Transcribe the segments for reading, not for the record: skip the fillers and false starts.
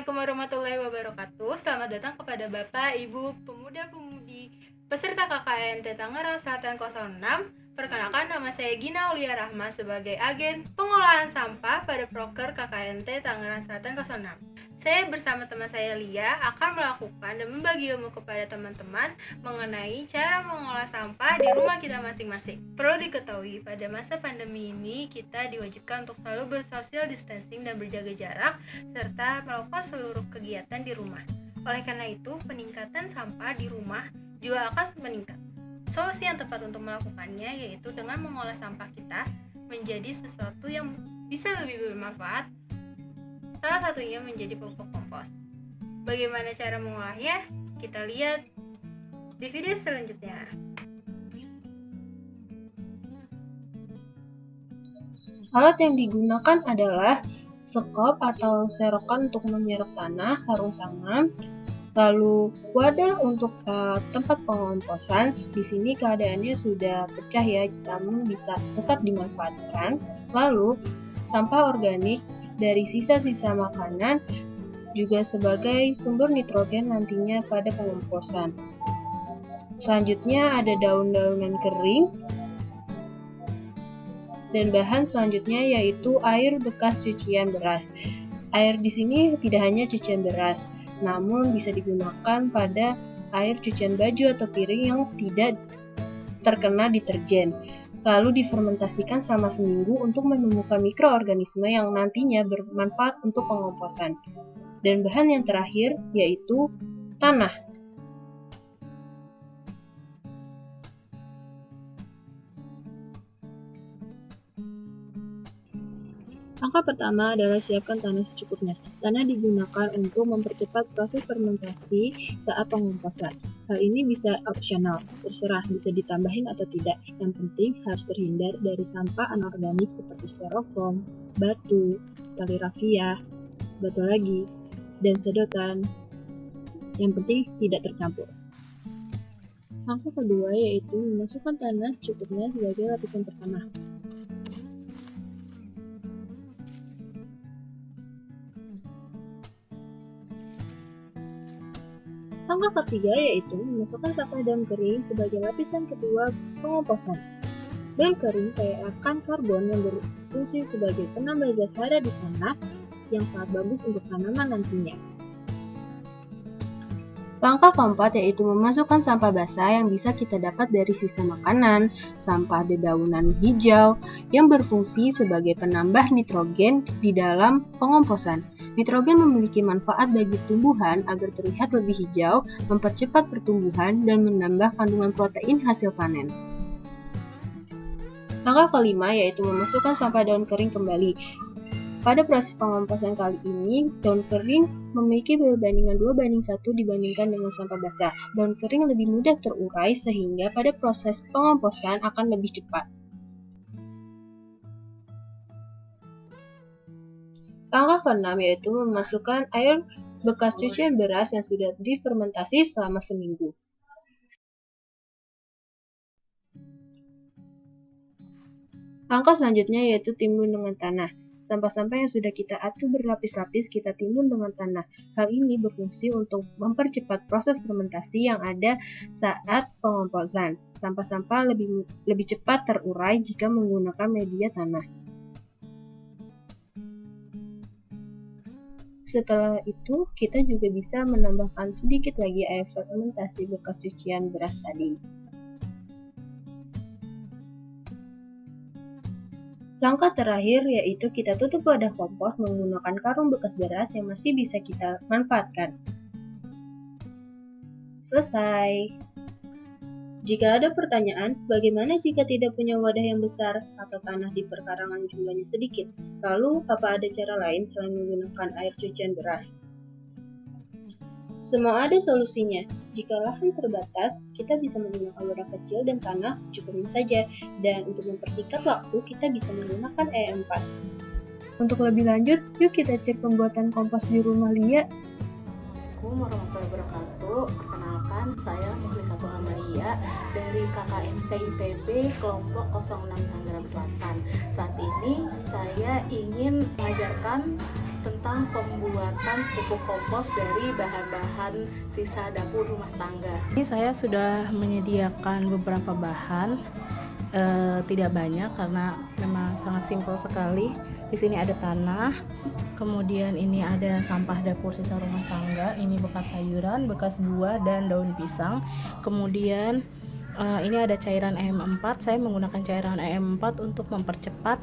Assalamualaikum warahmatullahi wabarakatuh. Selamat datang kepada Bapak, Ibu, Pemuda-Pemudi peserta KKN Tangerang Selatan 06. Perkenalkan, nama saya Gina Aulia Rahma sebagai agen pengolahan sampah pada Proker KKN Tangerang Selatan 06. Saya bersama teman saya Lia akan melakukan dan membagi ilmu kepada teman-teman mengenai cara mengolah sampah di rumah kita masing-masing. Perlu diketahui, pada masa pandemi ini kita diwajibkan untuk selalu bersocial distancing dan berjaga jarak serta melakukan seluruh kegiatan di rumah. Oleh karena itu, peningkatan sampah di rumah juga akan meningkat. Solusi yang tepat untuk melakukannya yaitu dengan mengolah sampah kita menjadi sesuatu yang bisa lebih bermanfaat. Salah satunya menjadi pupuk kompos. Bagaimana cara mengolahnya? Kita lihat di video selanjutnya. Alat yang digunakan adalah sekop atau serokan untuk menyerok tanah, sarung tangan, lalu wadah untuk tempat pengomposan. Di sini keadaannya sudah pecah ya, namun bisa tetap dimanfaatkan. Lalu sampah organik dari sisa-sisa makanan juga sebagai sumber nitrogen nantinya pada pengomposan. Selanjutnya ada daun-daunan kering. Dan bahan selanjutnya yaitu air bekas cucian beras. Air di sini tidak hanya cucian beras, namun bisa digunakan pada air cucian baju atau piring yang tidak terkena deterjen. Lalu difermentasikan selama seminggu untuk menemukan mikroorganisme yang nantinya bermanfaat untuk pengomposan. Dan bahan yang terakhir yaitu tanah. Langkah pertama adalah siapkan tanah secukupnya. Tanah digunakan untuk mempercepat proses fermentasi saat pengomposan. Hal ini bisa opsional, terserah bisa ditambahin atau tidak. Yang penting harus terhindar dari sampah anorganik seperti styrofoam, batu, tali rafia, batu lagi, dan sedotan. Yang penting tidak tercampur. Langkah kedua yaitu memasukkan tanah secukupnya sebagai lapisan pertama. Langkah ketiga yaitu memasukkan sampah daun kering sebagai lapisan kedua pengomposan. Daun kering kaya akan karbon yang berfungsi sebagai penambah zat hara di tanah yang sangat bagus untuk tanaman nantinya. Langkah keempat yaitu memasukkan sampah basah yang bisa kita dapat dari sisa makanan, sampah dedaunan hijau yang berfungsi sebagai penambah nitrogen di dalam pengomposan. Nitrogen memiliki manfaat bagi tumbuhan agar terlihat lebih hijau, mempercepat pertumbuhan, dan menambah kandungan protein hasil panen. Langkah kelima yaitu memasukkan sampah daun kering kembali. Pada proses pengomposan kali ini, daun kering memiliki perbandingan 2:1 dibandingkan dengan sampah basah. Daun kering lebih mudah terurai sehingga pada proses pengomposan akan lebih cepat. Langkah keenam yaitu memasukkan air bekas cucian beras yang sudah difermentasi selama seminggu. Langkah selanjutnya yaitu timbun dengan tanah. Sampah-sampah yang sudah kita atur berlapis-lapis kita timbun dengan tanah. Hal ini berfungsi untuk mempercepat proses fermentasi yang ada saat pengomposan. Sampah-sampah lebih cepat terurai jika menggunakan media tanah. Setelah itu, kita juga bisa menambahkan sedikit lagi air fermentasi bekas cucian beras tadi. Langkah terakhir yaitu kita tutup wadah kompos menggunakan karung bekas beras yang masih bisa kita manfaatkan. Selesai. Jika ada pertanyaan, bagaimana jika tidak punya wadah yang besar atau tanah di perkarangan jumlahnya sedikit? Lalu, apa ada cara lain selain menggunakan air cucian beras? Semua ada solusinya. Jika lahan terbatas, kita bisa menggunakan wadah kecil dan tanah secukupnya saja. Dan untuk mempersingkat waktu, kita bisa menggunakan E4. Untuk lebih lanjut, yuk kita cek pembuatan kompos di rumah Lia. Assalamualaikum warahmatullahi wabarakatuh. Perkenalkan, saya Muhlisatu Amalia dari KKN PIPB kelompok 06 Tangerang Selatan. Saat ini saya ingin mengajarkan tentang tentang pembuatan pupuk kompos dari bahan-bahan sisa dapur rumah tangga. Ini saya sudah menyediakan beberapa bahan, tidak banyak karena memang sangat simpel sekali. Di sini ada tanah, kemudian ini ada sampah dapur sisa rumah tangga, ini bekas sayuran, bekas buah dan daun pisang. Kemudian ini ada cairan EM4. Saya menggunakan cairan EM4 untuk mempercepat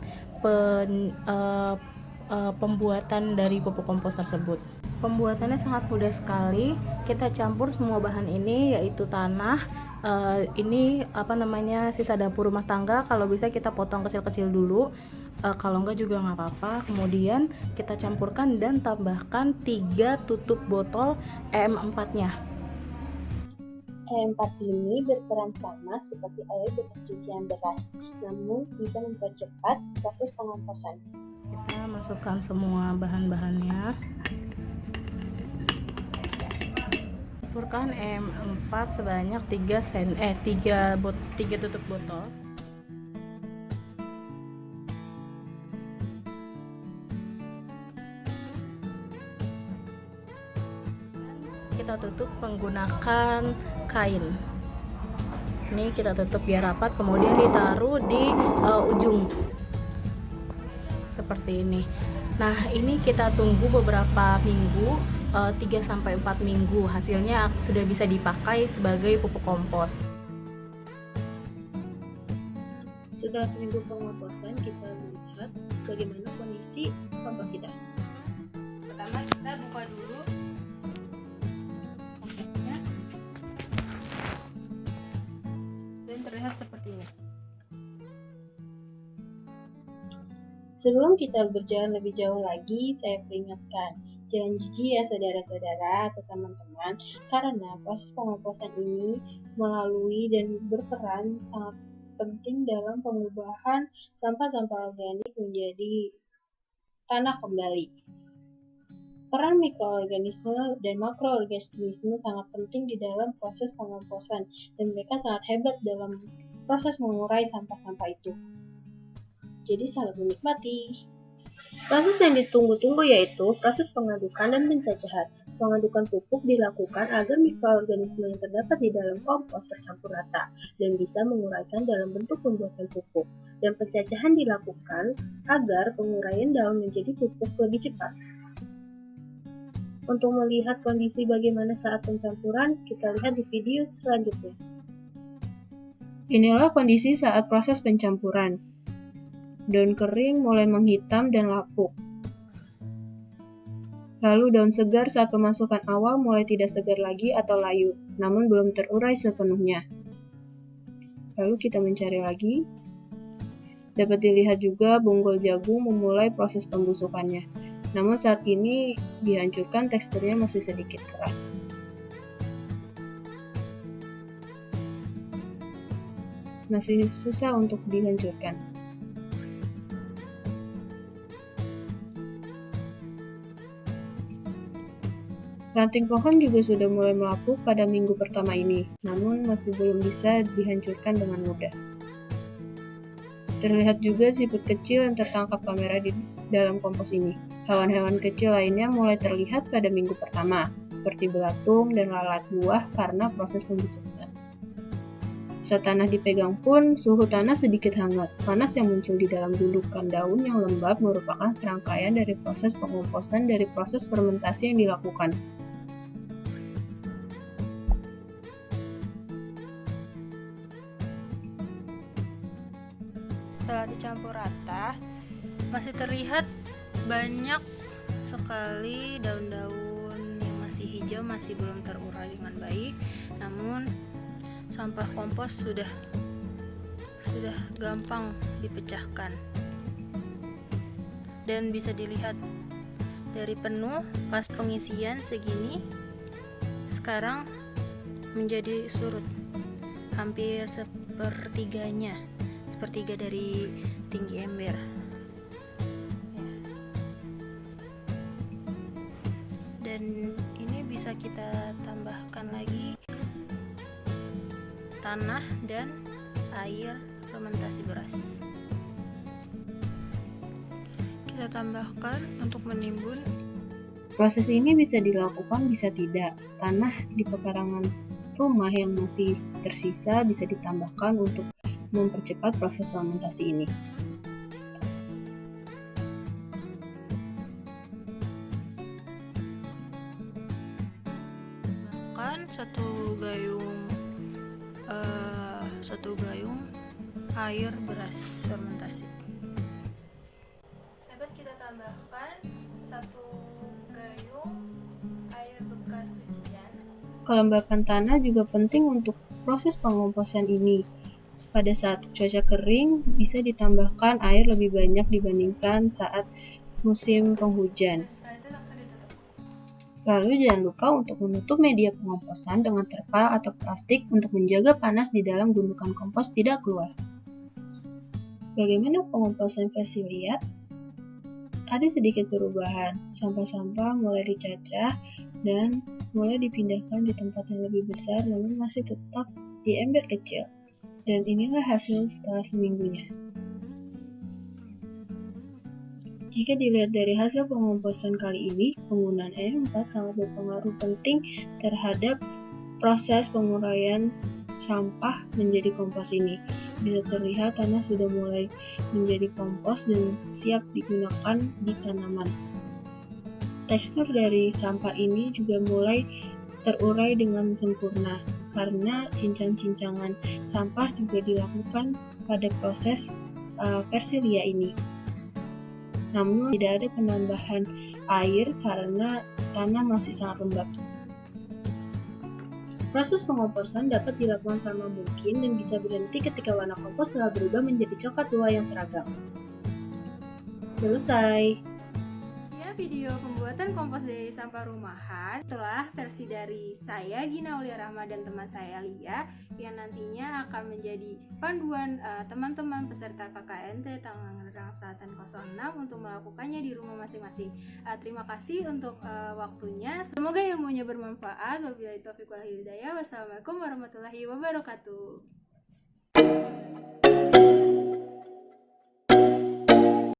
pembuatan dari pupuk kompos tersebut. Pembuatannya sangat mudah sekali. Kita campur semua bahan ini, yaitu tanah, ini sisa dapur rumah tangga. Kalau bisa kita potong kecil-kecil dulu, kalau enggak juga nggak apa-apa. Kemudian kita campurkan dan tambahkan 3 tutup botol EM4-nya. EM4 ini berperan sama seperti air bekas cucian beras, namun bisa mempercepat proses pengomposan. Kita masukkan semua bahan-bahannya. Campurkan EM4 sebanyak 3 tutup botol. Kita tutup menggunakan kain. Ini kita tutup biar rapat, kemudian ditaruh di ujung seperti ini. Nah, ini kita tunggu beberapa minggu, 3-4 minggu. Hasilnya sudah bisa dipakai sebagai pupuk kompos. Setelah seminggu pengomposan, kita melihat bagaimana kondisi kompos kita. Pertama kita buka dulu komposnya dan terlihat seperti ini. Sebelum kita berjalan lebih jauh lagi, saya peringatkan, jangan jijik ya saudara-saudara atau teman-teman, karena proses pengomposan ini melalui dan berperan sangat penting dalam pengubahan sampah-sampah organik menjadi tanah kembali. Peran mikroorganisme dan makroorganisme sangat penting di dalam proses pengomposan, dan mereka sangat hebat dalam proses mengurai sampah-sampah itu. Jadi selamat menikmati. Proses yang ditunggu-tunggu yaitu proses pengadukan dan pencacahan. Pengadukan pupuk dilakukan agar mikroorganisme yang terdapat di dalam kompos tercampur rata dan bisa menguraikan dalam bentuk pembuatan pupuk. Dan pencacahan dilakukan agar penguraian daun menjadi pupuk lebih cepat. Untuk melihat kondisi bagaimana saat pencampuran, kita lihat di video selanjutnya. Inilah kondisi saat proses pencampuran. Daun kering mulai menghitam dan lapuk. Lalu daun segar saat pemasukan awal mulai tidak segar lagi atau layu, namun belum terurai sepenuhnya. Lalu kita mencari lagi. Dapat dilihat juga bonggol jagung memulai proses pembusukannya. Namun saat ini dihancurkan, teksturnya masih sedikit keras. Masih susah untuk dihancurkan. Ranting pohon juga sudah mulai melapuk pada minggu pertama ini, namun masih belum bisa dihancurkan dengan mudah. Terlihat juga siput kecil yang tertangkap kamera di dalam kompos ini. Hewan-hewan kecil lainnya mulai terlihat pada minggu pertama, seperti belatung dan lalat buah karena proses pembusukan. Saat tanah dipegang pun, suhu tanah sedikit hangat. Panas yang muncul di dalam gundukan daun yang lembab merupakan serangkaian dari proses pengomposan dari proses fermentasi yang dilakukan. Setelah dicampur rata, masih terlihat banyak sekali daun-daun yang masih hijau, masih belum terurai dengan baik. Namun sampah kompos sudah gampang dipecahkan. Dan bisa dilihat dari penuh pas pengisian segini, sekarang menjadi surut hampir sepertiga dari tinggi ember. Dan ini bisa kita tambahkan lagi tanah dan air fermentasi beras. Kita tambahkan untuk menimbun Proses ini bisa dilakukan, bisa tidak. Tanah di pekarangan rumah yang masih tersisa bisa ditambahkan untuk mempercepat proses fermentasi ini. Satu gayung air beras fermentasi. Dapat kita tambahkan 1 gayung air bekas cucian. Kelembapan tanah juga penting untuk proses pengomposan ini. Pada saat cuaca kering, bisa ditambahkan air lebih banyak dibandingkan saat musim penghujan. Setelah itu langsung ditutup. Lalu jangan lupa untuk menutup media pengomposan dengan terpal atau plastik untuk menjaga panas di dalam gundukan kompos tidak keluar. Bagaimana pengomposan versi Lia? Ada sedikit perubahan, sampah-sampah mulai dicacah dan mulai dipindahkan di tempat yang lebih besar namun masih tetap di ember kecil. Dan inilah hasil setelah seminggunya. Jika dilihat dari hasil pengomposan kali ini, penggunaan N4 sangat berpengaruh penting terhadap proses penguraian sampah menjadi kompos ini. Bisa terlihat tanah sudah mulai menjadi kompos dan siap digunakan di tanaman. Tekstur dari sampah ini juga mulai terurai dengan sempurna karena cincang-cincangan sampah juga dilakukan pada proses versi Lia ini. Namun tidak ada penambahan air karena tanah masih sangat lembab. Proses pengomposan dapat dilakukan sama mungkin dan bisa berhenti ketika warna kompos telah berubah menjadi coklat tua yang seragam. Selesai. Ya, video pembuatan kompos dari sampah rumahan telah versi dari saya Gina Aulia Rahma dan teman saya Lia yang nantinya akan menjadi panduan teman-teman peserta KKNT Tangerang Selatan 06 untuk melakukannya di rumah masing-masing. Terima kasih untuk waktunya. Semoga ilmunya bermanfaat. Wabillahi taufiq wal hidayah. Wassalamualaikum warahmatullahi wabarakatuh.